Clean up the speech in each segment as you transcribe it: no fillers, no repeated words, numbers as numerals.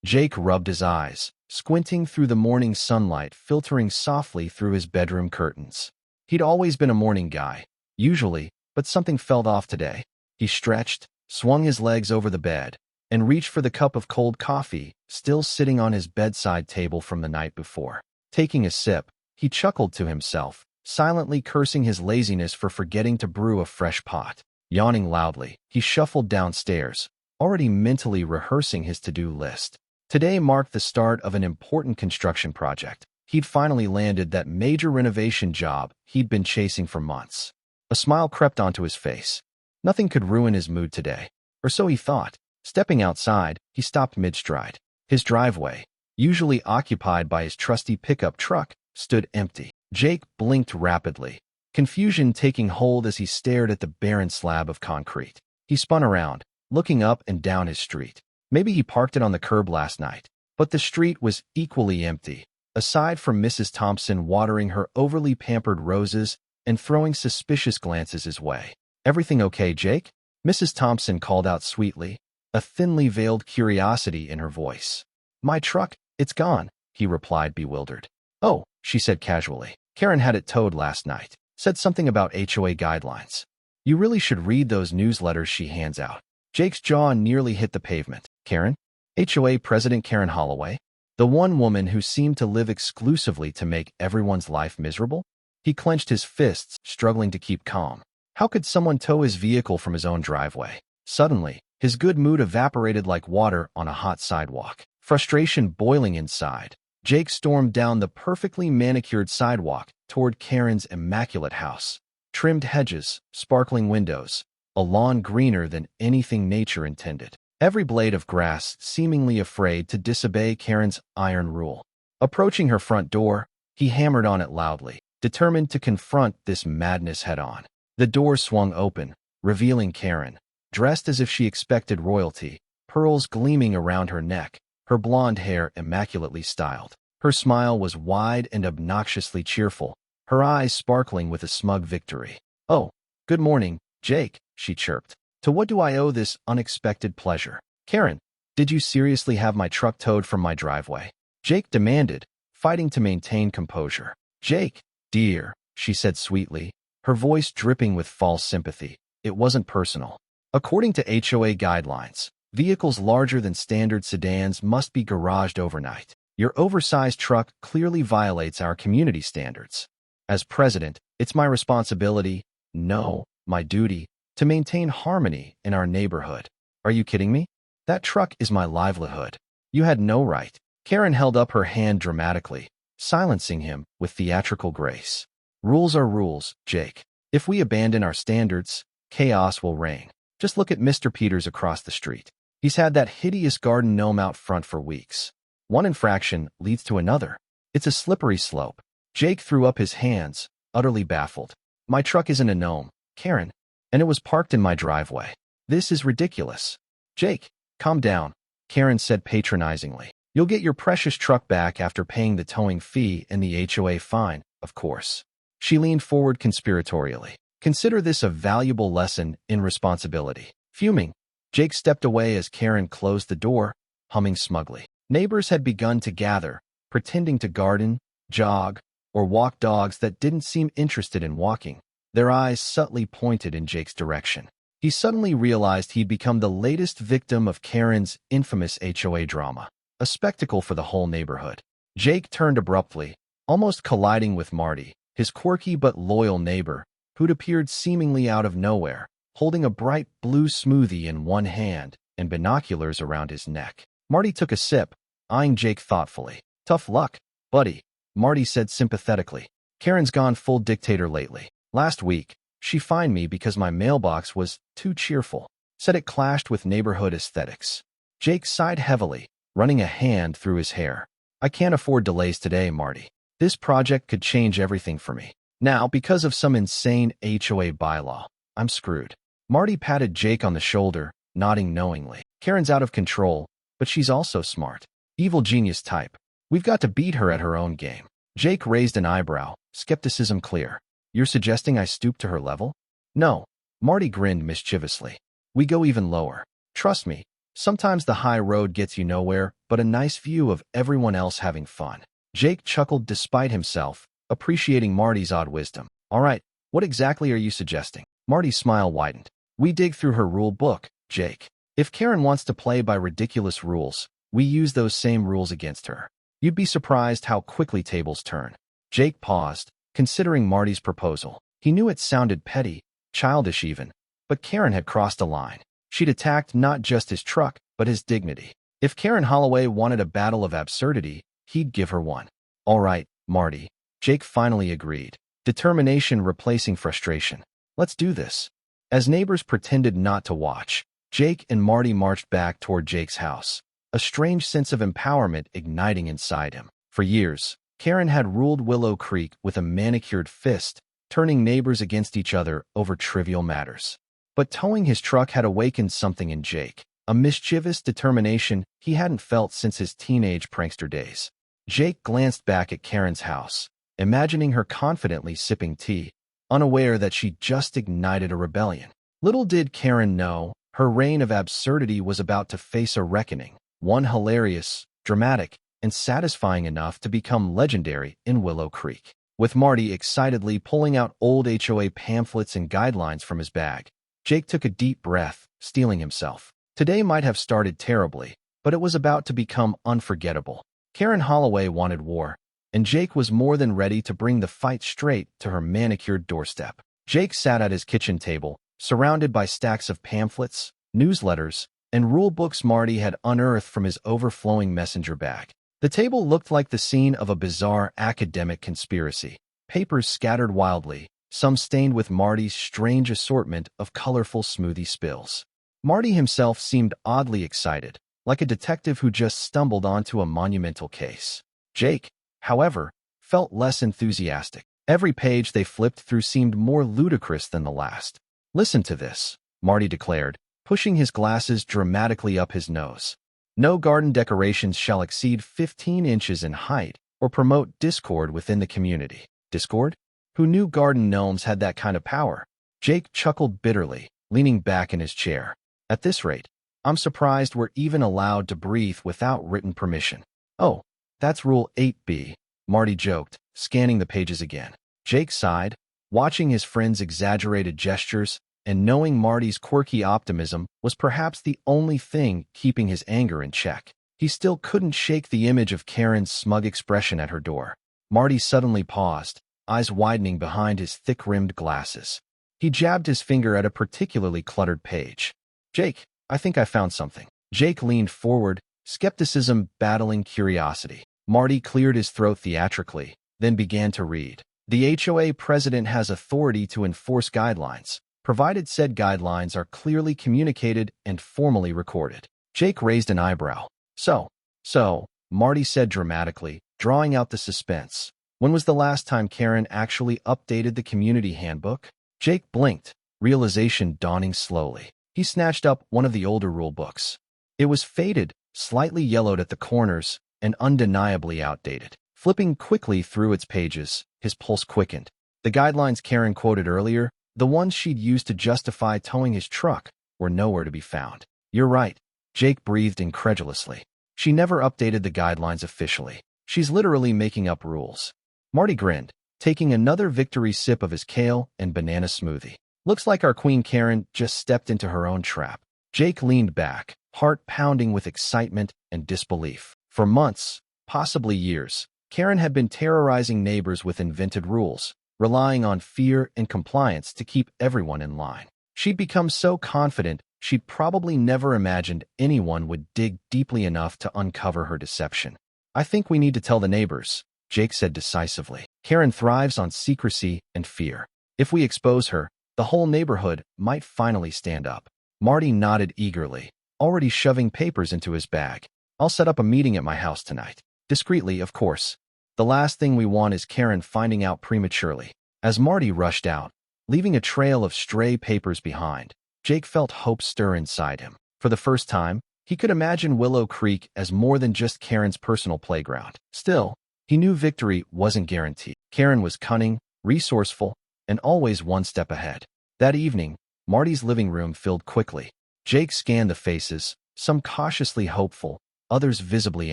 Jake rubbed his eyes, squinting through the morning sunlight filtering softly through his bedroom curtains. He'd always been a morning guy, usually, but something felt off today. He stretched, swung his legs over the bed, and reached for the cup of cold coffee still sitting on his bedside table from the night before. Taking a sip, he chuckled to himself, silently cursing his laziness for forgetting to brew a fresh pot. Yawning loudly, he shuffled downstairs, already mentally rehearsing his to-do list. Today marked the start of an important construction project. He'd finally landed that major renovation job he'd been chasing for months. A smile crept onto his face. Nothing could ruin his mood today, or so he thought. Stepping outside, he stopped mid-stride. His driveway, usually occupied by his trusty pickup truck, stood empty. Jake blinked rapidly, confusion taking hold as he stared at the barren slab of concrete. He spun around, looking up and down his street. Maybe he parked it on the curb last night, but the street was equally empty, aside from Mrs. Thompson watering her overly pampered roses and throwing suspicious glances his way. "Everything okay, Jake?" Mrs. Thompson called out sweetly, a thinly veiled curiosity in her voice. "My truck, it's gone," he replied, bewildered. "Oh," she said casually. "Karen had it towed last night. Said something about HOA guidelines. You really should read those newsletters she hands out." Jake's jaw nearly hit the pavement. Karen? HOA President Karen Holloway? The one woman who seemed to live exclusively to make everyone's life miserable? He clenched his fists, struggling to keep calm. How could someone tow his vehicle from his own driveway? Suddenly, his good mood evaporated like water on a hot sidewalk. Frustration boiling inside, Jake stormed down the perfectly manicured sidewalk toward Karen's immaculate house. Trimmed hedges, sparkling windows, a lawn greener than anything nature intended. Every blade of grass seemingly afraid to disobey Karen's iron rule. Approaching her front door, he hammered on it loudly, determined to confront this madness head-on. The door swung open, revealing Karen, dressed as if she expected royalty, pearls gleaming around her neck, her blonde hair immaculately styled. Her smile was wide and obnoxiously cheerful, her eyes sparkling with a smug victory. "Oh, good morning, Jake," she chirped. "To what do I owe this unexpected pleasure?" "Karen, did you seriously have my truck towed from my driveway?" Jake demanded, fighting to maintain composure. "Jake, dear," she said sweetly, her voice dripping with false sympathy. "It wasn't personal. According to HOA guidelines, vehicles larger than standard sedans must be garaged overnight. Your oversized truck clearly violates our community standards. As president, it's my responsibility, no, my duty, to maintain harmony in our neighborhood. Are you kidding me? That truck is my livelihood. You had no right." Karen held up her hand dramatically, silencing him with theatrical grace. "Rules are rules, Jake. If we abandon our standards, chaos will reign. Just look at Mr. Peters across the street. He's had that hideous garden gnome out front for weeks. One infraction leads to another. It's a slippery slope." Jake threw up his hands, utterly baffled. "My truck isn't a gnome, Karen, and it was parked in my driveway. This is ridiculous." "Jake, calm down," Karen said patronizingly. "You'll get your precious truck back after paying the towing fee and the HOA fine, of course." She leaned forward conspiratorially. "Consider this a valuable lesson in responsibility." Fuming, Jake stepped away as Karen closed the door, humming smugly. Neighbors had begun to gather, pretending to garden, jog, or walk dogs that didn't seem interested in walking, their eyes subtly pointed in Jake's direction. He suddenly realized he'd become the latest victim of Karen's infamous HOA drama, a spectacle for the whole neighborhood. Jake turned abruptly, almost colliding with Marty, his quirky but loyal neighbor, who'd appeared seemingly out of nowhere, holding a bright blue smoothie in one hand and binoculars around his neck. Marty took a sip, eyeing Jake thoughtfully. "Tough luck, buddy," Marty said sympathetically. "Karen's gone full dictator lately. Last week, she fined me because my mailbox was too cheerful. Said it clashed with neighborhood aesthetics." Jake sighed heavily, running a hand through his hair. "I can't afford delays today, Marty. This project could change everything for me. Now, because of some insane HOA bylaw, I'm screwed." Marty patted Jake on the shoulder, nodding knowingly. "Karen's out of control, but she's also smart. Evil genius type. We've got to beat her at her own game." Jake raised an eyebrow, skepticism clear. "You're suggesting I stoop to her level?" "No." Marty grinned mischievously. "We go even lower. Trust me, Sometimes the high road gets you nowhere, but a nice view of everyone else having fun. Jake chuckled despite himself, appreciating Marty's odd wisdom. All right, what exactly are you suggesting? Marty's smile widened. We dig through her rule book, Jake. If Karen wants to play by ridiculous rules, we use those same rules against her. You'd be surprised how quickly tables turn. Jake paused, considering Marty's proposal. He knew it sounded petty, childish even, but Karen had crossed a line. She'd attacked not just his truck, but his dignity. If Karen Holloway wanted a battle of absurdity, he'd give her one. All right, Marty. Jake finally agreed, determination replacing frustration. Let's do this. As neighbors pretended not to watch, Jake and Marty marched back toward Jake's house, a strange sense of empowerment igniting inside him. For years, Karen had ruled Willow Creek with a manicured fist, turning neighbors against each other over trivial matters. But towing his truck had awakened something in Jake, a mischievous determination he hadn't felt since his teenage prankster days. Jake glanced back at Karen's house, imagining her confidently sipping tea, unaware that she'd just ignited a rebellion. Little did Karen know, her reign of absurdity was about to face a reckoning, one hilarious, dramatic, and satisfying enough to become legendary in Willow Creek. With Marty excitedly pulling out old HOA pamphlets and guidelines from his bag, Jake took a deep breath, steeling himself. Today might have started terribly, but it was about to become unforgettable. Karen Holloway wanted war, and Jake was more than ready to bring the fight straight to her manicured doorstep. Jake sat at his kitchen table, surrounded by stacks of pamphlets, newsletters, and rule books Marty had unearthed from his overflowing messenger bag. The table looked like the scene of a bizarre academic conspiracy. Papers scattered wildly, some stained with Marty's strange assortment of colorful smoothie spills. Marty himself seemed oddly excited, like a detective who just stumbled onto a monumental case. Jake, however, felt less enthusiastic. Every page they flipped through seemed more ludicrous than the last. Listen to this, Marty declared, pushing his glasses dramatically up his nose. No garden decorations shall exceed 15 inches in height or promote discord within the community. Discord? Who knew garden gnomes had that kind of power? Jake chuckled bitterly, leaning back in his chair. At this rate, I'm surprised we're even allowed to breathe without written permission. Oh, that's Rule 8B, Marty joked, scanning the pages again. Jake sighed, watching his friend's exaggerated gestures, and knowing Marty's quirky optimism was perhaps the only thing keeping his anger in check. He still couldn't shake the image of Karen's smug expression at her door. Marty suddenly paused, eyes widening behind his thick-rimmed glasses. He jabbed his finger at a particularly cluttered page. Jake, I think I found something. Jake leaned forward, skepticism battling curiosity. Marty cleared his throat theatrically, then began to read. The HOA president has authority to enforce guidelines, provided said guidelines are clearly communicated and formally recorded. Jake raised an eyebrow. So, Marty said dramatically, drawing out the suspense. When was the last time Karen actually updated the community handbook? Jake blinked, realization dawning slowly. He snatched up one of the older rule books. It was faded, slightly yellowed at the corners, and undeniably outdated. Flipping quickly through its pages, his pulse quickened. The guidelines Karen quoted earlier, the ones she'd used to justify towing his truck, were nowhere to be found. You're right, Jake breathed incredulously. She never updated the guidelines officially. She's literally making up rules. Marty grinned, taking another victory sip of his kale and banana smoothie. Looks like our Queen Karen just stepped into her own trap. Jake leaned back, heart pounding with excitement and disbelief. For months, possibly years, Karen had been terrorizing neighbors with invented rules, relying on fear and compliance to keep everyone in line. She'd become so confident she'd probably never imagined anyone would dig deeply enough to uncover her deception. I think we need to tell the neighbors, Jake said decisively. Karen thrives on secrecy and fear. If we expose her, the whole neighborhood might finally stand up. Marty nodded eagerly, already shoving papers into his bag. I'll set up a meeting at my house tonight. Discreetly, of course. The last thing we want is Karen finding out prematurely. As Marty rushed out, leaving a trail of stray papers behind, Jake felt hope stir inside him. For the first time, he could imagine Willow Creek as more than just Karen's personal playground. Still, he knew victory wasn't guaranteed. Karen was cunning, resourceful, and always one step ahead. That evening, Marty's living room filled quickly. Jake scanned the faces, some cautiously hopeful, others visibly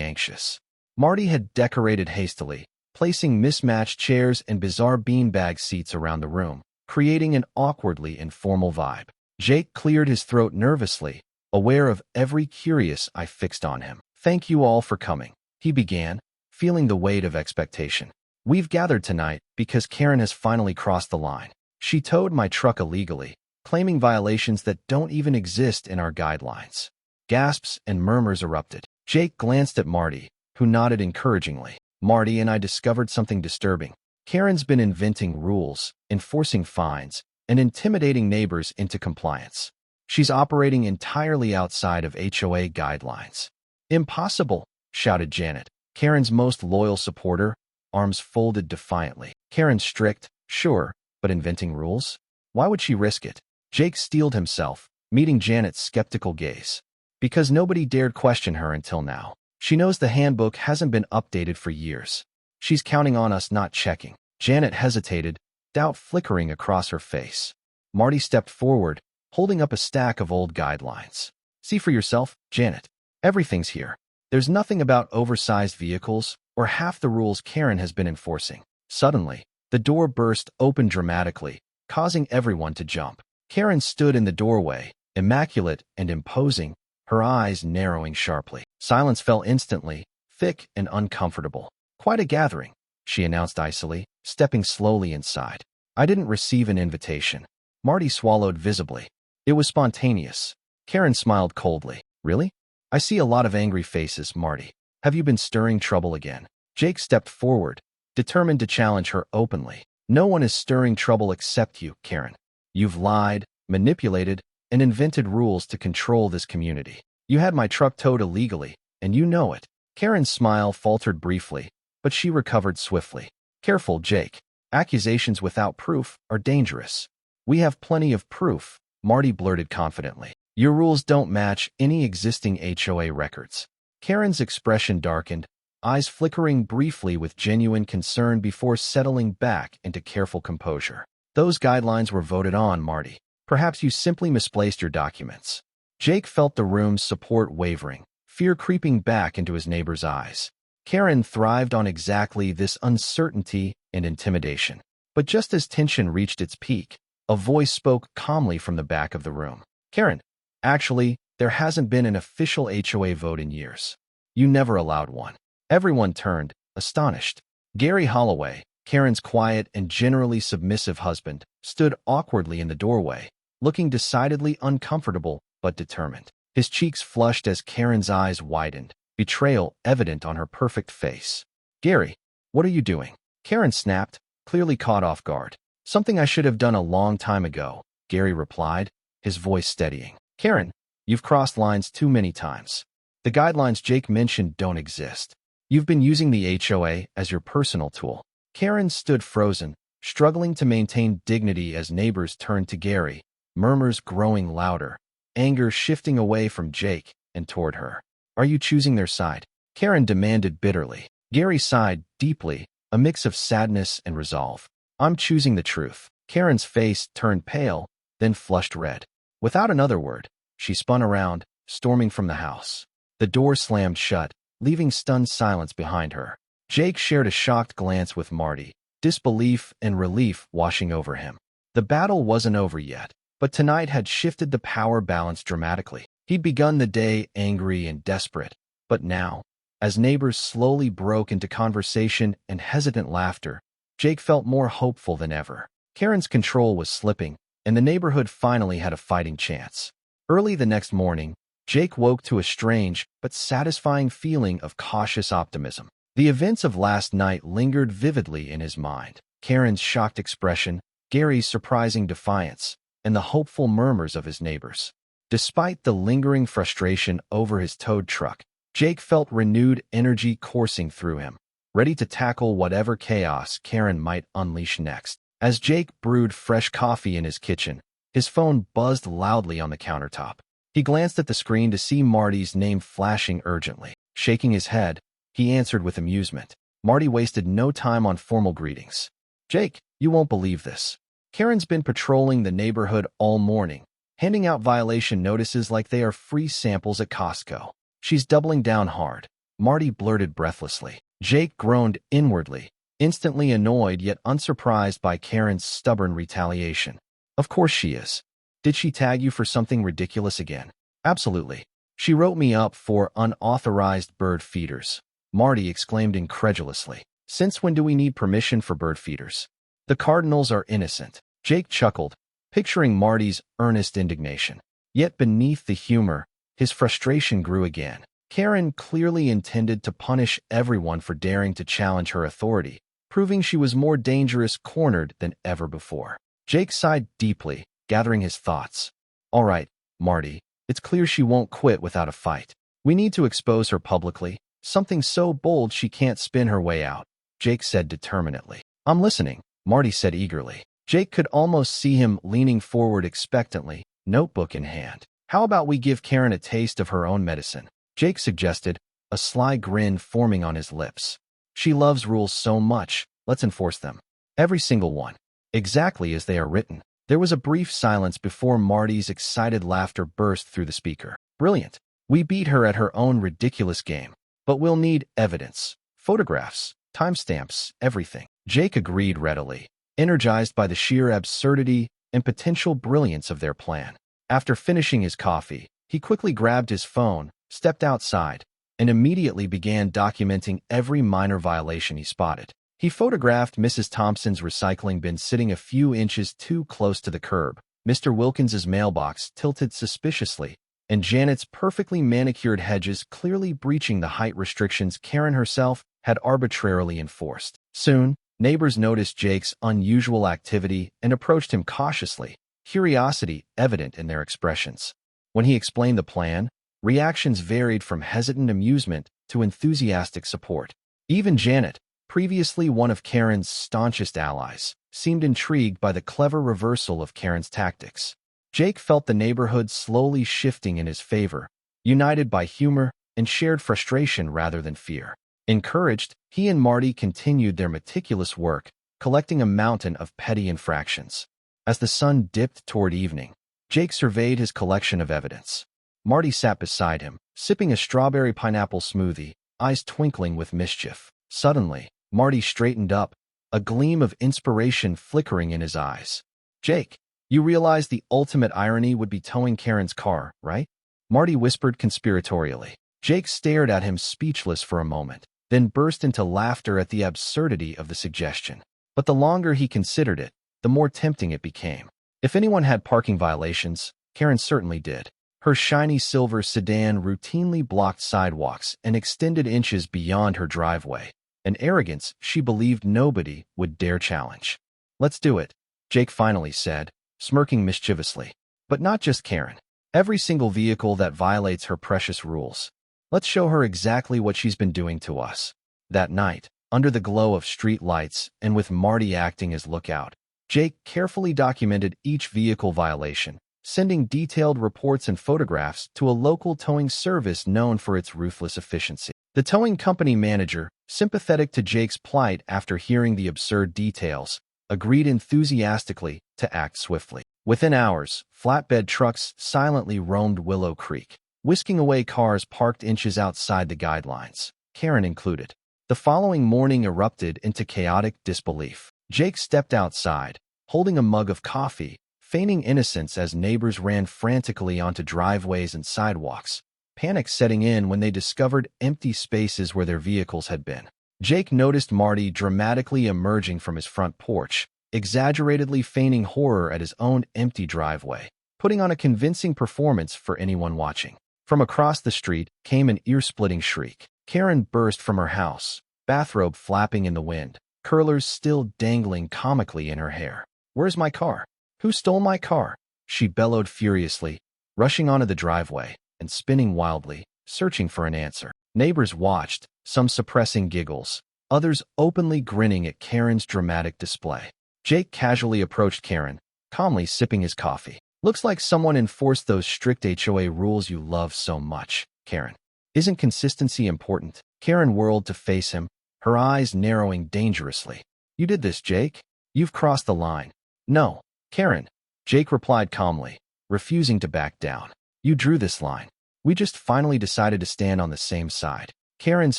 anxious. Marty had decorated hastily, placing mismatched chairs and bizarre beanbag seats around the room, creating an awkwardly informal vibe. Jake cleared his throat nervously, aware of every curious eye fixed on him. "Thank you all for coming," he began, feeling the weight of expectation. "We've gathered tonight because Karen has finally crossed the line. She towed my truck illegally, claiming violations that don't even exist in our guidelines." Gasps and murmurs erupted. Jake glanced at Marty, who nodded encouragingly. "Marty and I discovered something disturbing. Karen's been inventing rules, enforcing fines, and intimidating neighbors into compliance. She's operating entirely outside of HOA guidelines." "Impossible!" shouted Janet, Karen's most loyal supporter, arms folded defiantly. "Karen's strict, sure, but inventing rules? Why would she risk it?" Jake steeled himself, meeting Janet's skeptical gaze. "Because nobody dared question her until now. She knows the handbook hasn't been updated for years. She's counting on us not checking." Janet hesitated, doubt flickering across her face. Marty stepped forward, holding up a stack of old guidelines. "See for yourself, Janet. Everything's here. There's nothing about oversized vehicles or half the rules Karen has been enforcing." Suddenly, the door burst open dramatically, causing everyone to jump. Karen stood in the doorway, immaculate and imposing, her eyes narrowing sharply. Silence fell instantly, thick and uncomfortable. "Quite a gathering," she announced icily, stepping slowly inside. "I didn't receive an invitation." Marty swallowed visibly. "It was spontaneous." Karen smiled coldly. "Really? I see a lot of angry faces, Marty. Have you been stirring trouble again?" Jake stepped forward, determined to challenge her openly. "No one is stirring trouble except you, Karen. You've lied, manipulated, and invented rules to control this community. You had my truck towed illegally, and you know it." Karen's smile faltered briefly, but she recovered swiftly. "Careful, Jake. Accusations without proof are dangerous." "We have plenty of proof," Marty blurted confidently. "Your rules don't match any existing HOA records." Karen's expression darkened, eyes flickering briefly with genuine concern before settling back into careful composure. "Those guidelines were voted on, Marty. Perhaps you simply misplaced your documents." Jake felt the room's support wavering, fear creeping back into his neighbor's eyes. Karen thrived on exactly this uncertainty and intimidation. But just as tension reached its peak, a voice spoke calmly from the back of the room. "Karen, actually, there hasn't been an official HOA vote in years. You never allowed one." Everyone turned, astonished. Gary Holloway, Karen's quiet and generally submissive husband, stood awkwardly in the doorway, looking decidedly uncomfortable but determined. His cheeks flushed as Karen's eyes widened, betrayal evident on her perfect face. "Gary, what are you doing?" Karen snapped, clearly caught off guard. "Something I should have done a long time ago," Gary replied, his voice steadying. "Karen, you've crossed lines too many times. The guidelines Jake mentioned don't exist. You've been using the HOA as your personal tool." Karen stood frozen, struggling to maintain dignity as neighbors turned to Gary, murmurs growing louder, anger shifting away from Jake and toward her. "Are you choosing their side?" Karen demanded bitterly. Gary sighed deeply, a mix of sadness and resolve. "I'm choosing the truth." Karen's face turned pale, then flushed red. Without another word, she spun around, storming from the house. The door slammed shut, leaving stunned silence behind her. Jake shared a shocked glance with Marty, disbelief and relief washing over him. The battle wasn't over yet, but tonight had shifted the power balance dramatically. He'd begun the day angry and desperate, but now, as neighbors slowly broke into conversation and hesitant laughter, Jake felt more hopeful than ever. Karen's control was slipping, and the neighborhood finally had a fighting chance. Early the next morning, Jake woke to a strange but satisfying feeling of cautious optimism. The events of last night lingered vividly in his mind. Karen's shocked expression, Gary's surprising defiance, and the hopeful murmurs of his neighbors. Despite the lingering frustration over his towed truck, Jake felt renewed energy coursing through him, ready to tackle whatever chaos Karen might unleash next. As Jake brewed fresh coffee in his kitchen, his phone buzzed loudly on the countertop. He glanced at the screen to see Marty's name flashing urgently. Shaking his head, he answered with amusement. Marty wasted no time on formal greetings. "Jake, you won't believe this. Karen's been patrolling the neighborhood all morning, handing out violation notices like they are free samples at Costco. She's doubling down hard, Marty blurted breathlessly. Jake groaned inwardly, instantly annoyed yet unsurprised by Karen's stubborn retaliation. Of course she is. Did she tag you for something ridiculous again? Absolutely. She wrote me up for unauthorized bird feeders, Marty exclaimed incredulously. Since when do we need permission for bird feeders? The Cardinals are innocent. Jake chuckled, picturing Marty's earnest indignation. Yet beneath the humor, his frustration grew again. Karen clearly intended to punish everyone for daring to challenge her authority, proving she was more dangerous cornered than ever before. Jake sighed deeply, gathering his thoughts. All right, Marty, it's clear she won't quit without a fight. We need to expose her publicly, something so bold she can't spin her way out, Jake said determinedly. I'm listening, Marty said eagerly. Jake could almost see him leaning forward expectantly, notebook in hand. How about we give Karen a taste of her own medicine? Jake suggested, a sly grin forming on his lips. She loves rules so much, let's enforce them. Every single one. Exactly as they are written. There was a brief silence before Marty's excited laughter burst through the speaker. Brilliant. We beat her at her own ridiculous game. But we'll need evidence. Photographs, timestamps, everything. Jake agreed readily, energized by the sheer absurdity and potential brilliance of their plan. After finishing his coffee, he quickly grabbed his phone, stepped outside, and immediately began documenting every minor violation he spotted. He photographed Mrs. Thompson's recycling bin sitting a few inches too close to the curb, Mr. Wilkins's mailbox tilted suspiciously, and Janet's perfectly manicured hedges clearly breaching the height restrictions Karen herself had arbitrarily enforced. Soon, neighbors noticed Jake's unusual activity and approached him cautiously, curiosity evident in their expressions. When he explained the plan, reactions varied from hesitant amusement to enthusiastic support. Even Janet, previously one of Karen's staunchest allies, seemed intrigued by the clever reversal of Karen's tactics. Jake felt the neighborhood slowly shifting in his favor, united by humor and shared frustration rather than fear. Encouraged, he and Marty continued their meticulous work, collecting a mountain of petty infractions. As the sun dipped toward evening, Jake surveyed his collection of evidence. Marty sat beside him, sipping a strawberry pineapple smoothie, eyes twinkling with mischief. Suddenly, Marty straightened up, a gleam of inspiration flickering in his eyes. Jake, you realize the ultimate irony would be towing Karen's car, right? Marty whispered conspiratorially. Jake stared at him speechless for a moment, then burst into laughter at the absurdity of the suggestion. But the longer he considered it, the more tempting it became. If anyone had parking violations, Karen certainly did. Her shiny silver sedan routinely blocked sidewalks and extended inches beyond her driveway, an arrogance she believed nobody would dare challenge. Let's do it, Jake finally said, smirking mischievously. But not just Karen. Every single vehicle that violates her precious rules. Let's show her exactly what she's been doing to us. That night, under the glow of street lights and with Marty acting as lookout, Jake carefully documented each vehicle violation, sending detailed reports and photographs to a local towing service known for its ruthless efficiency. The towing company manager, sympathetic to Jake's plight after hearing the absurd details, agreed enthusiastically to act swiftly. Within hours, flatbed trucks silently roamed Willow Creek, whisking away cars parked inches outside the guidelines, Karen included. The following morning erupted into chaotic disbelief. Jake stepped outside, holding a mug of coffee, feigning innocence as neighbors ran frantically onto driveways and sidewalks, panic setting in when they discovered empty spaces where their vehicles had been. Jake noticed Marty dramatically emerging from his front porch, exaggeratedly feigning horror at his own empty driveway, putting on a convincing performance for anyone watching. From across the street came an ear-splitting shriek. Karen burst from her house, bathrobe flapping in the wind, curlers still dangling comically in her hair. Where's my car? Who stole my car? She bellowed furiously, rushing onto the driveway and spinning wildly, searching for an answer. Neighbors watched, some suppressing giggles, others openly grinning at Karen's dramatic display. Jake casually approached Karen, calmly sipping his coffee. Looks like someone enforced those strict HOA rules you love so much, Karen. Isn't consistency important? Karen whirled to face him, her eyes narrowing dangerously. You did this, Jake. You've crossed the line. No, Karen, Jake replied calmly. refusing to back down. You drew this line. We just finally decided to stand on the same side. Karen's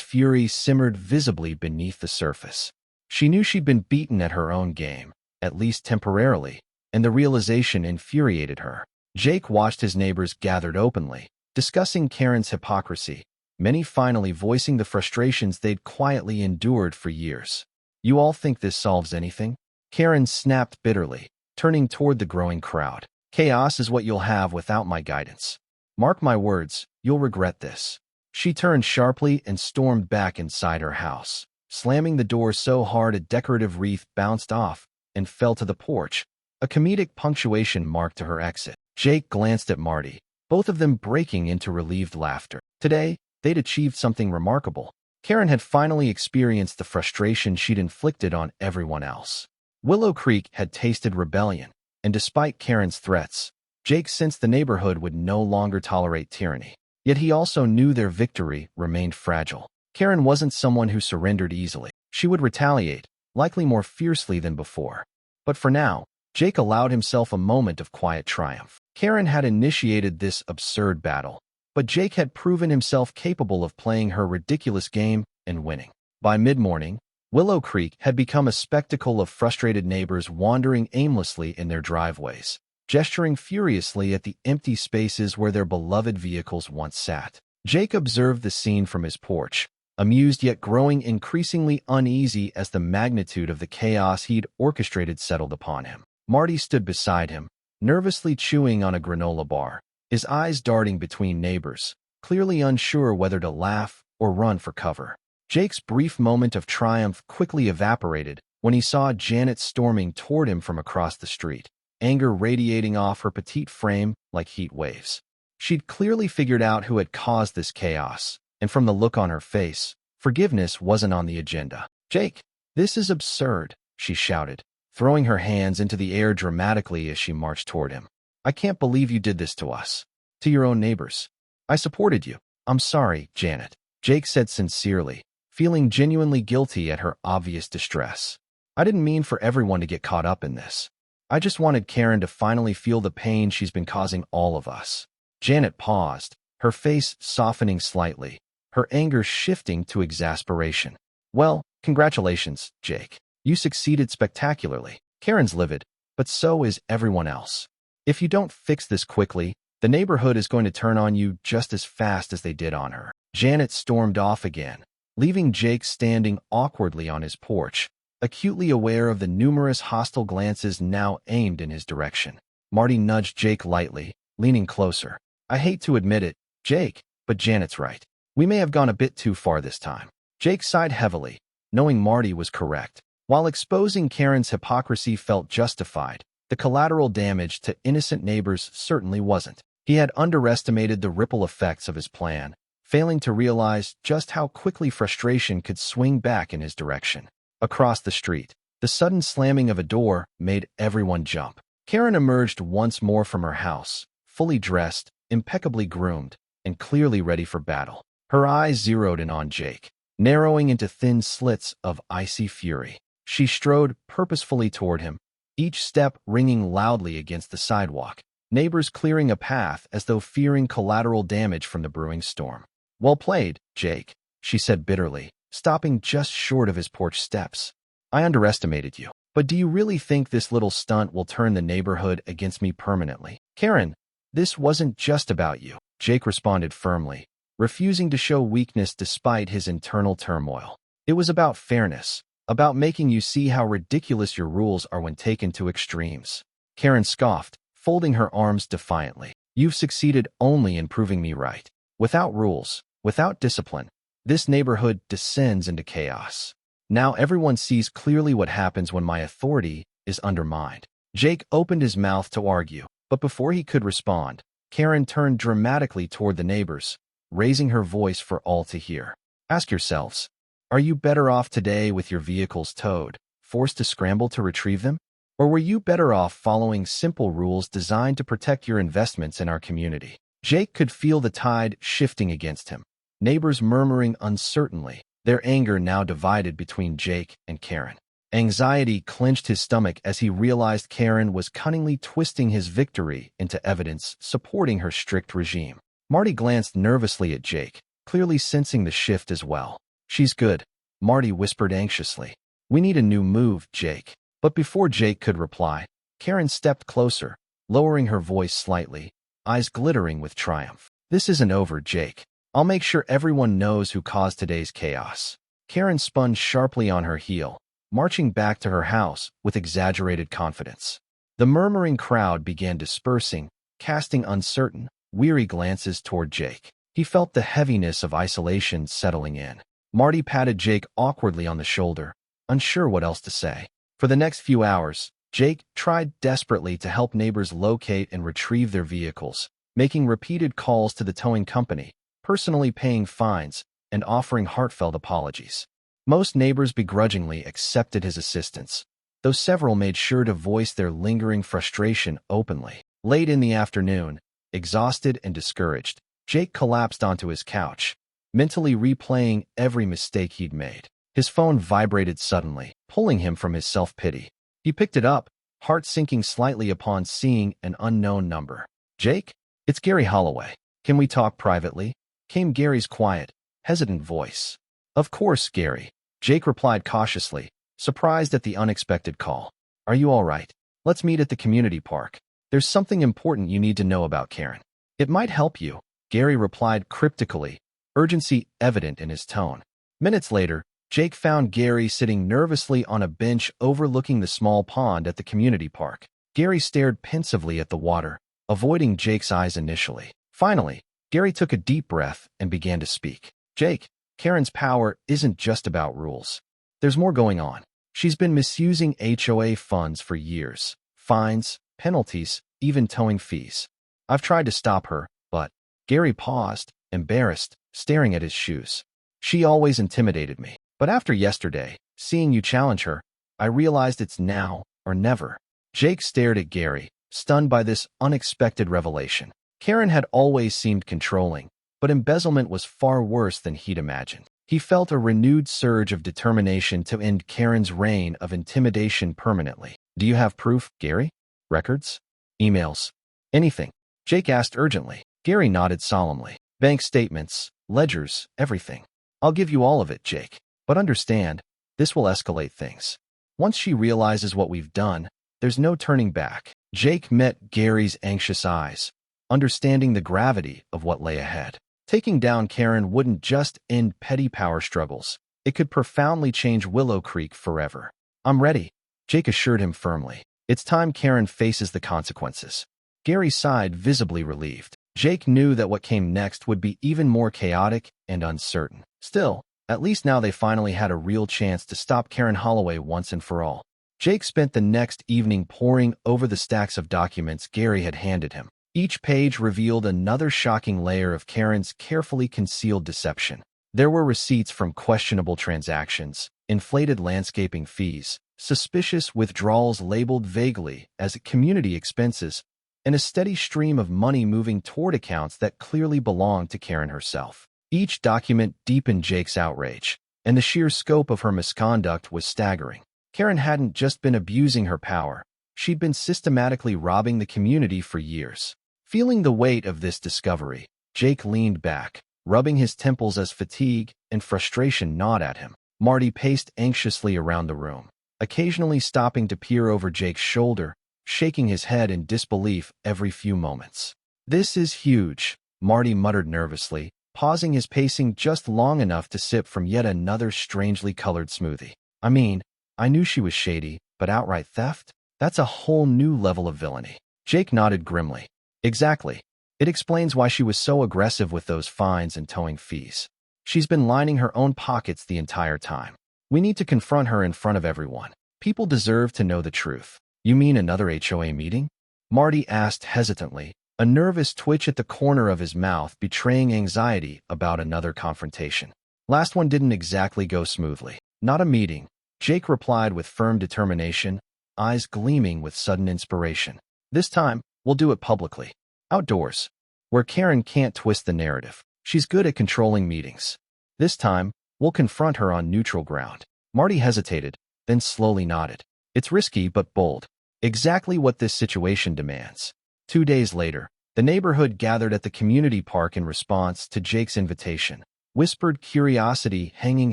fury simmered visibly beneath the surface. She knew she'd been beaten at her own game, at least temporarily, and the realization infuriated her. Jake watched his neighbors gathered openly, discussing Karen's hypocrisy, many finally voicing the frustrations they'd quietly endured for years. You all think this solves anything? Karen snapped bitterly, turning toward the growing crowd. Chaos is what you'll have without my guidance. Mark my words, you'll regret this. She turned sharply and stormed back inside her house, slamming the door so hard a decorative wreath bounced off and fell to the porch, a comedic punctuation mark to her exit. Jake glanced at Marty, both of them breaking into relieved laughter. Today, they'd achieved something remarkable. Karen had finally experienced the frustration she'd inflicted on everyone else. Willow Creek had tasted rebellion, and despite Karen's threats, Jake sensed the neighborhood would no longer tolerate tyranny. Yet he also knew their victory remained fragile. Karen wasn't someone who surrendered easily. She would retaliate, likely more fiercely than before. But for now, Jake allowed himself a moment of quiet triumph. Karen had initiated this absurd battle, but Jake had proven himself capable of playing her ridiculous game and winning. By mid-morning, Willow Creek had become a spectacle of frustrated neighbors wandering aimlessly in their driveways, gesturing furiously at the empty spaces where their beloved vehicles once sat. Jake observed the scene from his porch, amused yet growing increasingly uneasy as the magnitude of the chaos he'd orchestrated settled upon him. Marty stood beside him, nervously chewing on a granola bar, his eyes darting between neighbors, clearly unsure whether to laugh or run for cover. Jake's brief moment of triumph quickly evaporated when he saw Janet storming toward him from across the street, anger radiating off her petite frame like heat waves. She'd clearly figured out who had caused this chaos, and from the look on her face, forgiveness wasn't on the agenda. "Jake, this is absurd," she shouted, throwing her hands into the air dramatically as she marched toward him. "I can't believe you did this to us. To your own neighbors. I supported you. I'm sorry, Janet," Jake said sincerely, feeling genuinely guilty at her obvious distress. "I didn't mean for everyone to get caught up in this. I just wanted Karen to finally feel the pain she's been causing all of us." Janet paused, her face softening slightly, her anger shifting to exasperation. "Well, congratulations, Jake. You succeeded spectacularly. Karen's livid, but so is everyone else. If you don't fix this quickly, the neighborhood is going to turn on you just as fast as they did on her." Janet stormed off again, leaving Jake standing awkwardly on his porch, acutely aware of the numerous hostile glances now aimed in his direction. Marty nudged Jake lightly, leaning closer. "I hate to admit it, Jake, but Janet's right. We may have gone a bit too far this time." Jake sighed heavily, knowing Marty was correct. While exposing Karen's hypocrisy felt justified, the collateral damage to innocent neighbors certainly wasn't. He had underestimated the ripple effects of his plan, failing to realize just how quickly frustration could swing back in his direction. Across the street, the sudden slamming of a door made everyone jump. Karen emerged once more from her house, fully dressed, impeccably groomed, and clearly ready for battle. Her eyes zeroed in on Jake, narrowing into thin slits of icy fury. She strode purposefully toward him, each step ringing loudly against the sidewalk, neighbors clearing a path as though fearing collateral damage from the brewing storm. "Well played, Jake," she said bitterly, stopping just short of his porch steps. "I underestimated you. But do you really think this little stunt will turn the neighborhood against me permanently?" "Karen, this wasn't just about you," Jake responded firmly, refusing to show weakness despite his internal turmoil. "It was about fairness, about making you see how ridiculous your rules are when taken to extremes." Karen scoffed, folding her arms defiantly. "You've succeeded only in proving me right. Without rules, without discipline, this neighborhood descends into chaos. Now everyone sees clearly what happens when my authority is undermined." Jake opened his mouth to argue, but before he could respond, Karen turned dramatically toward the neighbors, raising her voice for all to hear. "Ask yourselves, are you better off today with your vehicles towed, forced to scramble to retrieve them? Or were you better off following simple rules designed to protect your investments in our community?" Jake could feel the tide shifting against him, neighbors murmuring uncertainly, their anger now divided between Jake and Karen. Anxiety clenched his stomach as he realized Karen was cunningly twisting his victory into evidence supporting her strict regime. Marty glanced nervously at Jake, clearly sensing the shift as well. "She's good," Marty whispered anxiously. "We need a new move, Jake." But before Jake could reply, Karen stepped closer, lowering her voice slightly, eyes glittering with triumph. "This isn't over, Jake. I'll make sure everyone knows who caused today's chaos." Karen spun sharply on her heel, marching back to her house with exaggerated confidence. The murmuring crowd began dispersing, casting uncertain, weary glances toward Jake. He felt the heaviness of isolation settling in. Marty patted Jake awkwardly on the shoulder, unsure what else to say. For the next few hours, Jake tried desperately to help neighbors locate and retrieve their vehicles, making repeated calls to the towing company, personally paying fines, and offering heartfelt apologies. Most neighbors begrudgingly accepted his assistance, though several made sure to voice their lingering frustration openly. Late in the afternoon, exhausted and discouraged, Jake collapsed onto his couch, mentally replaying every mistake he'd made. His phone vibrated suddenly, pulling him from his self-pity. He picked it up, heart sinking slightly upon seeing an unknown number. "Jake? It's Gary Holloway. Can we talk privately?" came Gary's quiet, hesitant voice. "Of course, Gary," Jake replied cautiously, surprised at the unexpected call. "Are you all right? Let's meet at the community park. There's something important you need to know about Karen." "It might help you," Gary replied cryptically, urgency evident in his tone. Minutes later, Jake found Gary sitting nervously on a bench overlooking the small pond at the community park. Gary stared pensively at the water, avoiding Jake's eyes initially. Finally, Gary took a deep breath and began to speak. "Jake, Karen's power isn't just about rules. There's more going on. She's been misusing HOA funds for years. Fines, penalties, even towing fees. I've tried to stop her, but..." Gary paused, embarrassed, staring at his shoes. "She always intimidated me. But after yesterday, seeing you challenge her, I realized it's now or never." Jake stared at Gary, stunned by this unexpected revelation. Karen had always seemed controlling, but embezzlement was far worse than he'd imagined. He felt a renewed surge of determination to end Karen's reign of intimidation permanently. "Do you have proof, Gary? Records? Emails? Anything?" Jake asked urgently. Gary nodded solemnly. "Bank statements, ledgers, everything. I'll give you all of it, Jake. But understand, this will escalate things. Once she realizes what we've done, there's no turning back." Jake met Gary's anxious eyes, understanding the gravity of what lay ahead. Taking down Karen wouldn't just end petty power struggles. It could profoundly change Willow Creek forever. "I'm ready," Jake assured him firmly. "It's time Karen faces the consequences." Gary sighed, visibly relieved. Jake knew that what came next would be even more chaotic and uncertain. Still, at least now they finally had a real chance to stop Karen Holloway once and for all. Jake spent the next evening poring over the stacks of documents Gary had handed him. Each page revealed another shocking layer of Karen's carefully concealed deception. There were receipts from questionable transactions, inflated landscaping fees, suspicious withdrawals labeled vaguely as community expenses, and a steady stream of money moving toward accounts that clearly belonged to Karen herself. Each document deepened Jake's outrage, and the sheer scope of her misconduct was staggering. Karen hadn't just been abusing her power, she'd been systematically robbing the community for years. Feeling the weight of this discovery, Jake leaned back, rubbing his temples as fatigue and frustration gnawed at him. Marty paced anxiously around the room, occasionally stopping to peer over Jake's shoulder, shaking his head in disbelief every few moments. "This is huge," Marty muttered nervously, pausing his pacing just long enough to sip from yet another strangely colored smoothie. "I mean, I knew she was shady, but outright theft? That's a whole new level of villainy." Jake nodded grimly. "Exactly. It explains why she was so aggressive with those fines and towing fees. She's been lining her own pockets the entire time. We need to confront her in front of everyone. People deserve to know the truth." "You mean another HOA meeting?" Marty asked hesitantly, a nervous twitch at the corner of his mouth betraying anxiety about another confrontation. "Last one didn't exactly go smoothly." "Not a meeting," Jake replied with firm determination, eyes gleaming with sudden inspiration. "This time, we'll do it publicly. Outdoors, where Karen can't twist the narrative. She's good at controlling meetings. This time, we'll confront her on neutral ground." Marty hesitated, then slowly nodded. It's risky but bold. Exactly what this situation demands. 2 days later, the neighborhood gathered at the community park in response to Jake's invitation, whispered curiosity hanging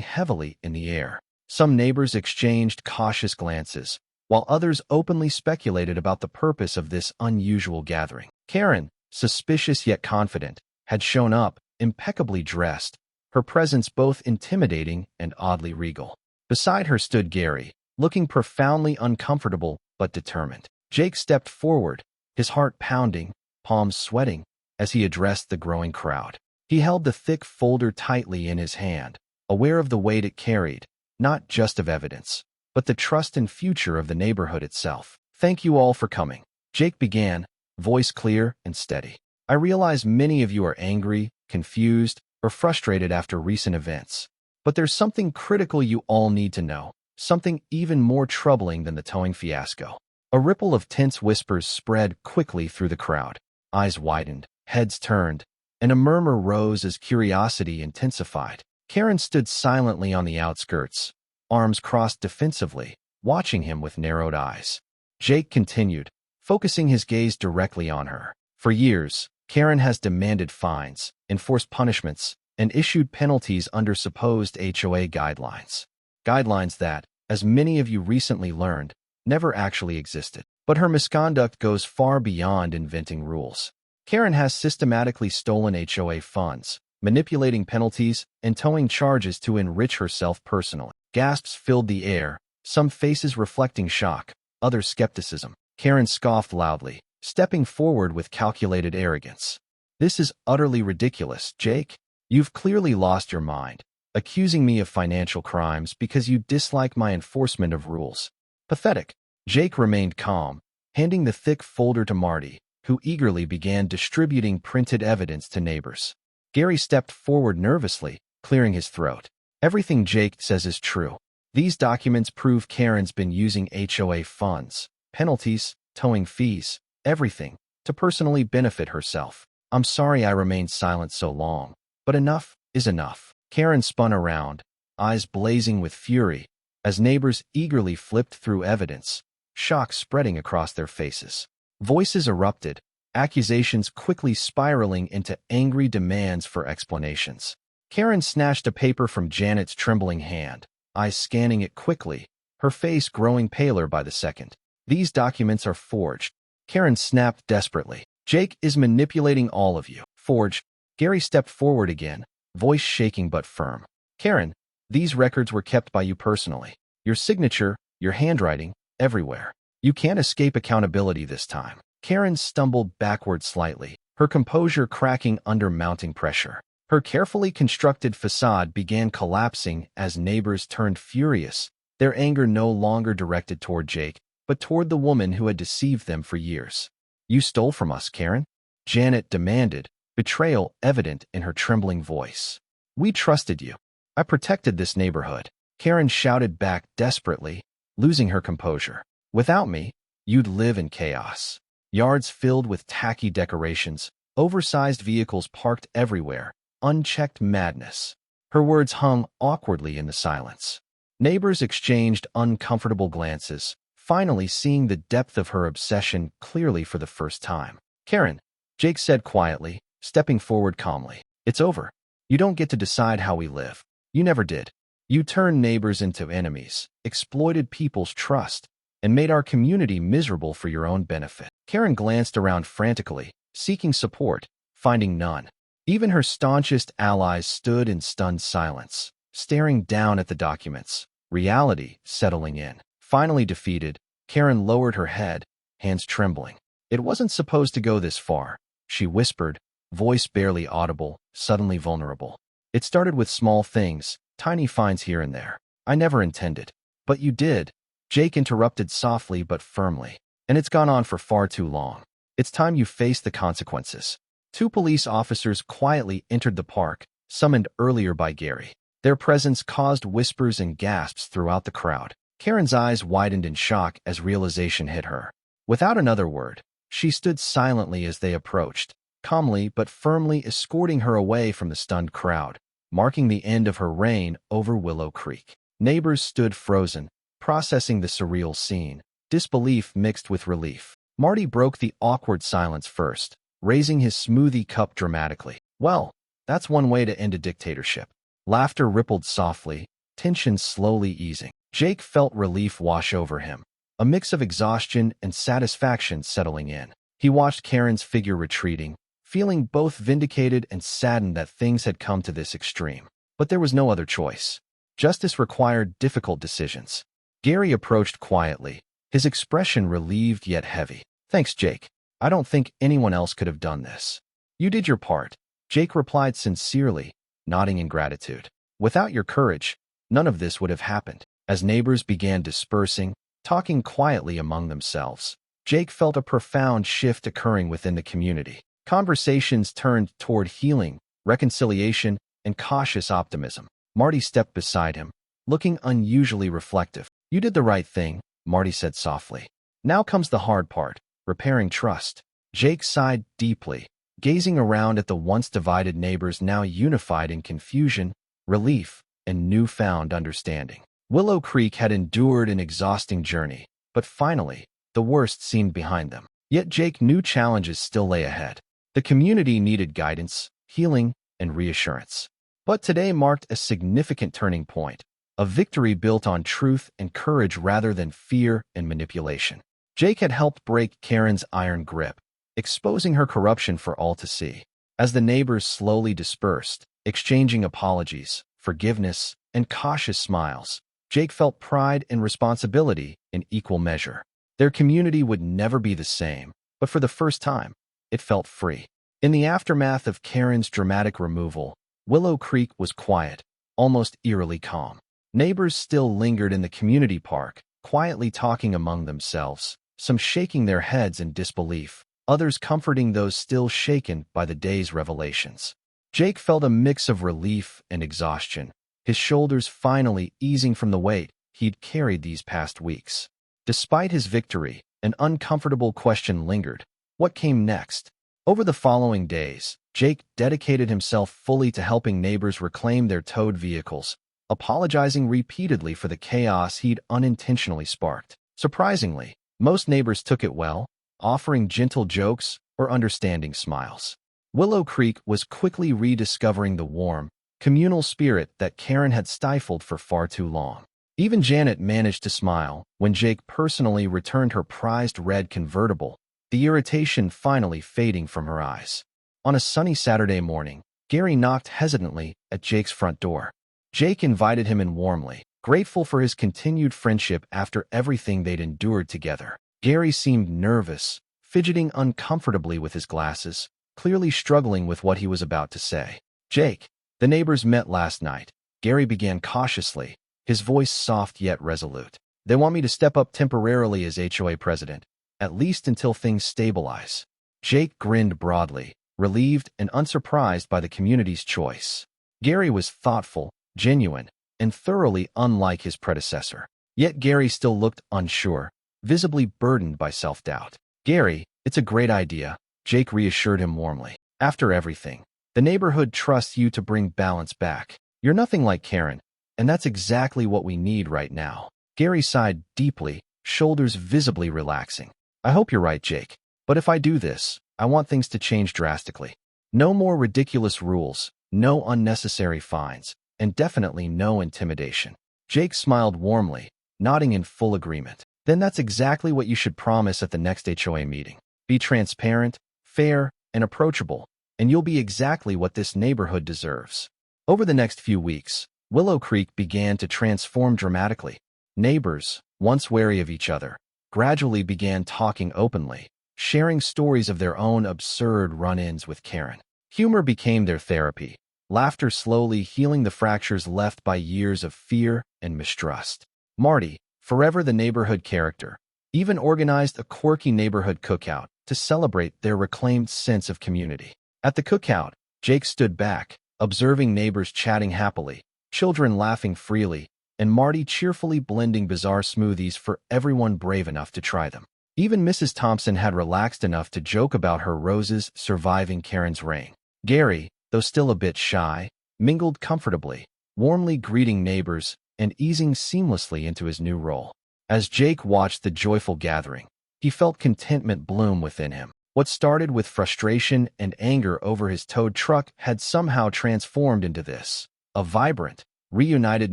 heavily in the air. Some neighbors exchanged cautious glances, while others openly speculated about the purpose of this unusual gathering. Karen, suspicious yet confident, had shown up, impeccably dressed, her presence both intimidating and oddly regal. Beside her stood Gary, looking profoundly uncomfortable but determined. Jake stepped forward, his heart pounding, palms sweating, as he addressed the growing crowd. He held the thick folder tightly in his hand, aware of the weight it carried, not just of evidence, but the trust and future of the neighborhood itself. Thank you all for coming, Jake began, voice clear and steady. I realize many of you are angry, confused, or frustrated after recent events. But there's something critical you all need to know, something even more troubling than the towing fiasco. A ripple of tense whispers spread quickly through the crowd. Eyes widened, heads turned, and a murmur rose as curiosity intensified. Karen stood silently on the outskirts, arms crossed defensively, watching him with narrowed eyes. Jake continued, focusing his gaze directly on her. For years, Karen has demanded fines, enforced punishments, and issued penalties under supposed HOA guidelines. Guidelines that, as many of you recently learned, never actually existed. But her misconduct goes far beyond inventing rules. Karen has systematically stolen HOA funds, manipulating penalties, and towing charges to enrich herself personally. Gasps filled the air, some faces reflecting shock, others skepticism. Karen scoffed loudly, stepping forward with calculated arrogance. This is utterly ridiculous, Jake. You've clearly lost your mind, accusing me of financial crimes because you dislike my enforcement of rules. Pathetic. Jake remained calm, handing the thick folder to Marty, who eagerly began distributing printed evidence to neighbors. Gary stepped forward nervously, clearing his throat. Everything Jake says is true. These documents prove Karen's been using HOA funds, penalties, towing fees, everything, to personally benefit herself. I'm sorry I remained silent so long, but enough is enough. Karen spun around, eyes blazing with fury, as neighbors eagerly flipped through evidence, shock spreading across their faces. Voices erupted, accusations quickly spiraling into angry demands for explanations. Karen snatched a paper from Janet's trembling hand, eyes scanning it quickly, her face growing paler by the second. These documents are forged. Karen snapped desperately. Jake is manipulating all of you. Forged. Gary stepped forward again, voice shaking but firm. Karen, these records were kept by you personally. Your signature, your handwriting, everywhere. You can't escape accountability this time. Karen stumbled backward slightly, her composure cracking under mounting pressure. Her carefully constructed facade began collapsing as neighbors turned furious, their anger no longer directed toward Jake, but toward the woman who had deceived them for years. You stole from us, Karen? Janet demanded, betrayal evident in her trembling voice. We trusted you. I protected this neighborhood. Karen shouted back desperately, losing her composure. Without me, you'd live in chaos. Yards filled with tacky decorations, oversized vehicles parked everywhere, unchecked madness. Her words hung awkwardly in the silence. Neighbors exchanged uncomfortable glances, finally seeing the depth of her obsession clearly for the first time. Karen, Jake said quietly, stepping forward calmly. It's over. You don't get to decide how we live. You never did. You turned neighbors into enemies, exploited people's trust, and made our community miserable for your own benefit. Karen glanced around frantically, seeking support, finding none. Even her staunchest allies stood in stunned silence, staring down at the documents, reality settling in. Finally defeated, Karen lowered her head, hands trembling. It wasn't supposed to go this far, she whispered, voice barely audible, suddenly vulnerable. It started with small things, tiny fines here and there. I never intended. But you did. Jake interrupted softly but firmly. And it's gone on for far too long. It's time you face the consequences. 2 police officers quietly entered the park, summoned earlier by Gary. Their presence caused whispers and gasps throughout the crowd. Karen's eyes widened in shock as realization hit her. Without another word, she stood silently as they approached, calmly but firmly escorting her away from the stunned crowd, marking the end of her reign over Willow Creek. Neighbors stood frozen, processing the surreal scene, disbelief mixed with relief. Marty broke the awkward silence first, raising his smoothie cup dramatically. Well, that's one way to end a dictatorship. Laughter rippled softly, tension slowly easing. Jake felt relief wash over him, a mix of exhaustion and satisfaction settling in. He watched Karen's figure retreating, feeling both vindicated and saddened that things had come to this extreme. But there was no other choice. Justice required difficult decisions. Gary approached quietly, his expression relieved yet heavy. Thanks, Jake. I don't think anyone else could have done this. You did your part, Jake replied sincerely, nodding in gratitude. Without your courage, none of this would have happened. As neighbors began dispersing, talking quietly among themselves, Jake felt a profound shift occurring within the community. Conversations turned toward healing, reconciliation, and cautious optimism. Marty stepped beside him, looking unusually reflective. You did the right thing, Marty said softly. Now comes the hard part, repairing trust. Jake sighed deeply, gazing around at the once divided neighbors now unified in confusion, relief, and newfound understanding. Willow Creek had endured an exhausting journey, but finally, the worst seemed behind them. Yet Jake knew challenges still lay ahead. The community needed guidance, healing, and reassurance. But today marked a significant turning point, a victory built on truth and courage rather than fear and manipulation. Jake had helped break Karen's iron grip, exposing her corruption for all to see. As the neighbors slowly dispersed, exchanging apologies, forgiveness, and cautious smiles, Jake felt pride and responsibility in equal measure. Their community would never be the same, but for the first time, it felt free. In the aftermath of Karen's dramatic removal, Willow Creek was quiet, almost eerily calm. Neighbors still lingered in the community park, quietly talking among themselves, some shaking their heads in disbelief, others comforting those still shaken by the day's revelations. Jake felt a mix of relief and exhaustion, his shoulders finally easing from the weight he'd carried these past weeks. Despite his victory, an uncomfortable question lingered. What came next? Over the following days, Jake dedicated himself fully to helping neighbors reclaim their towed vehicles, apologizing repeatedly for the chaos he'd unintentionally sparked. Surprisingly, most neighbors took it well, offering gentle jokes or understanding smiles. Willow Creek was quickly rediscovering the warm, communal spirit that Karen had stifled for far too long. Even Janet managed to smile when Jake personally returned her prized red convertible, the irritation finally fading from her eyes. On a sunny Saturday morning, Gary knocked hesitantly at Jake's front door. Jake invited him in warmly, grateful for his continued friendship after everything they'd endured together. Gary seemed nervous, fidgeting uncomfortably with his glasses, clearly struggling with what he was about to say. Jake, the neighbors met last night. Gary began cautiously, his voice soft yet resolute. They want me to step up temporarily as HOA president, at least until things stabilize. Jake grinned broadly, relieved and unsurprised by the community's choice. Gary was thoughtful, genuine, and thoroughly unlike his predecessor. Yet Gary still looked unsure, visibly burdened by self-doubt. Gary, it's a great idea, Jake reassured him warmly. After everything, the neighborhood trusts you to bring balance back. You're nothing like Karen, and that's exactly what we need right now. Gary sighed deeply, shoulders visibly relaxing. I hope you're right, Jake. But if I do this, I want things to change drastically. No more ridiculous rules, no unnecessary fines, and definitely no intimidation. Jake smiled warmly, nodding in full agreement. Then that's exactly what you should promise at the next HOA meeting. Be transparent, fair, and approachable, and you'll be exactly what this neighborhood deserves. Over the next few weeks, Willow Creek began to transform dramatically. Neighbors, once wary of each other, gradually began talking openly, sharing stories of their own absurd run-ins with Karen. Humor became their therapy, laughter slowly healing the fractures left by years of fear and mistrust. Marty, forever the neighborhood character, even organized a quirky neighborhood cookout to celebrate their reclaimed sense of community. At the cookout, Jake stood back, observing neighbors chatting happily, children laughing freely, and Marty cheerfully blending bizarre smoothies for everyone brave enough to try them. Even Mrs. Thompson had relaxed enough to joke about her roses surviving Karen's reign. Gary, though still a bit shy, mingled comfortably, warmly greeting neighbors, and easing seamlessly into his new role. As Jake watched the joyful gathering, he felt contentment bloom within him. What started with frustration and anger over his towed truck had somehow transformed into this, a vibrant, reunited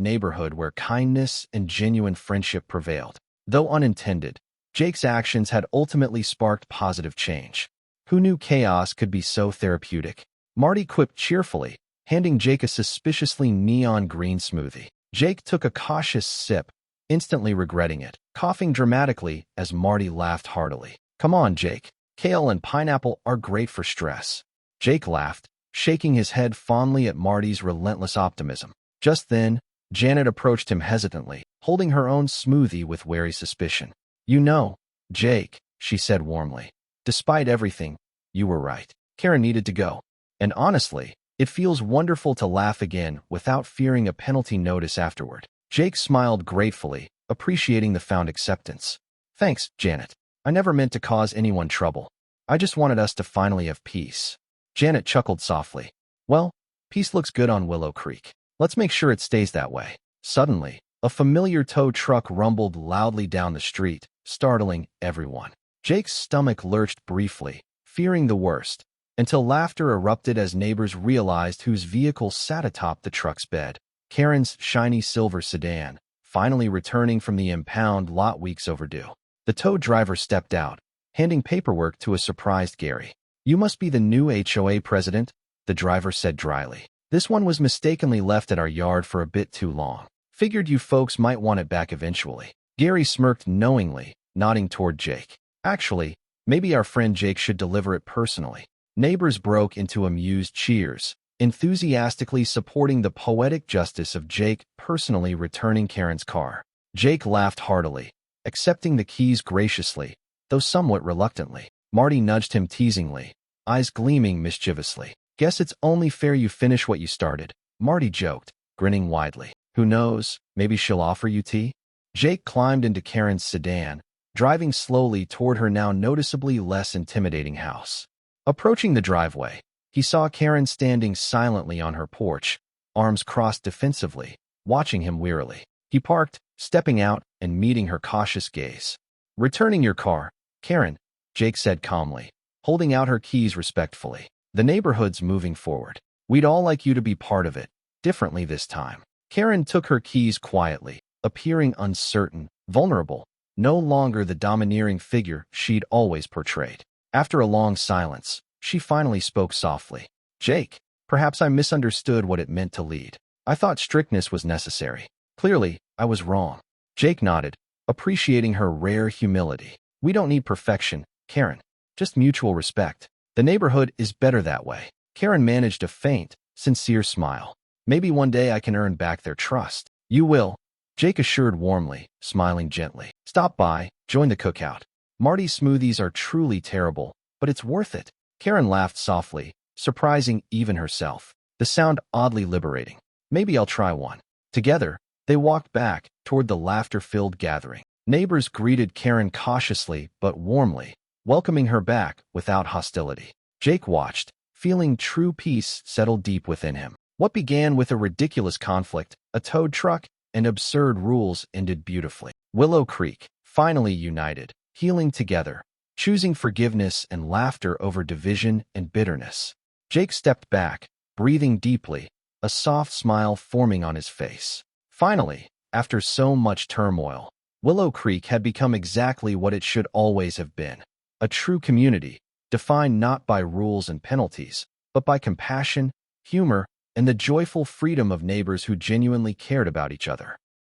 neighborhood where kindness and genuine friendship prevailed. Though unintended, Jake's actions had ultimately sparked positive change. Who knew chaos could be so therapeutic? Marty quipped cheerfully, handing Jake a suspiciously neon green smoothie. Jake took a cautious sip, instantly regretting it, coughing dramatically as Marty laughed heartily. "Come on, Jake. Kale and pineapple are great for stress." Jake laughed, shaking his head fondly at Marty's relentless optimism. Just then, Janet approached him hesitantly, holding her own smoothie with wary suspicion. "You know, Jake," she said warmly, "despite everything, you were right. Karen needed to go. And honestly, it feels wonderful to laugh again without fearing a penalty notice afterward." Jake smiled gratefully, appreciating the found acceptance. "Thanks, Janet. I never meant to cause anyone trouble. I just wanted us to finally have peace." Janet chuckled softly. "Well, peace looks good on Willow Creek. Let's make sure it stays that way." Suddenly, a familiar tow truck rumbled loudly down the street, startling everyone. Jake's stomach lurched briefly, fearing the worst, until laughter erupted as neighbors realized whose vehicle sat atop the truck's bed. Karen's shiny silver sedan, finally returning from the impound lot weeks overdue. The tow driver stepped out, handing paperwork to a surprised Gary. "You must be the new HOA president," the driver said dryly. "This one was mistakenly left at our yard for a bit too long. Figured you folks might want it back eventually." Gary smirked knowingly, nodding toward Jake. "Actually, maybe our friend Jake should deliver it personally." Neighbors broke into amused cheers, enthusiastically supporting the poetic justice of Jake personally returning Karen's car. Jake laughed heartily, accepting the keys graciously, though somewhat reluctantly. Marty nudged him teasingly, eyes gleaming mischievously. "Guess it's only fair you finish what you started," Marty joked, grinning widely. "Who knows, maybe she'll offer you tea?" Jake climbed into Karen's sedan, driving slowly toward her now noticeably less intimidating house. Approaching the driveway, he saw Karen standing silently on her porch, arms crossed defensively, watching him wearily. He parked, stepping out and meeting her cautious gaze. "Returning your car, Karen," Jake said calmly, holding out her keys respectfully. "The neighborhood's moving forward. We'd all like you to be part of it, differently this time." Karen took her keys quietly, appearing uncertain, vulnerable, no longer the domineering figure she'd always portrayed. After a long silence, she finally spoke softly. "Jake, perhaps I misunderstood what it meant to lead. I thought strictness was necessary. Clearly, I was wrong." Jake nodded, appreciating her rare humility. "We don't need perfection, Karen. Just mutual respect. The neighborhood is better that way." Karen managed a faint, sincere smile. "Maybe one day I can earn back their trust." "You will," Jake assured warmly, smiling gently. "Stop by, join the cookout. Marty's smoothies are truly terrible, but it's worth it." Karen laughed softly, surprising even herself. The sound oddly liberating. "Maybe I'll try one." Together, they walked back toward the laughter-filled gathering. Neighbors greeted Karen cautiously but warmly, welcoming her back without hostility. Jake watched, feeling true peace settle deep within him. What began with a ridiculous conflict, a towed truck, and absurd rules ended beautifully. Willow Creek, finally united, healing together, choosing forgiveness and laughter over division and bitterness. Jake stepped back, breathing deeply, a soft smile forming on his face. Finally, after so much turmoil, Willow Creek had become exactly what it should always have been. A true community, defined not by rules and penalties, but by compassion, humor, and the joyful freedom of neighbors who genuinely cared about each other.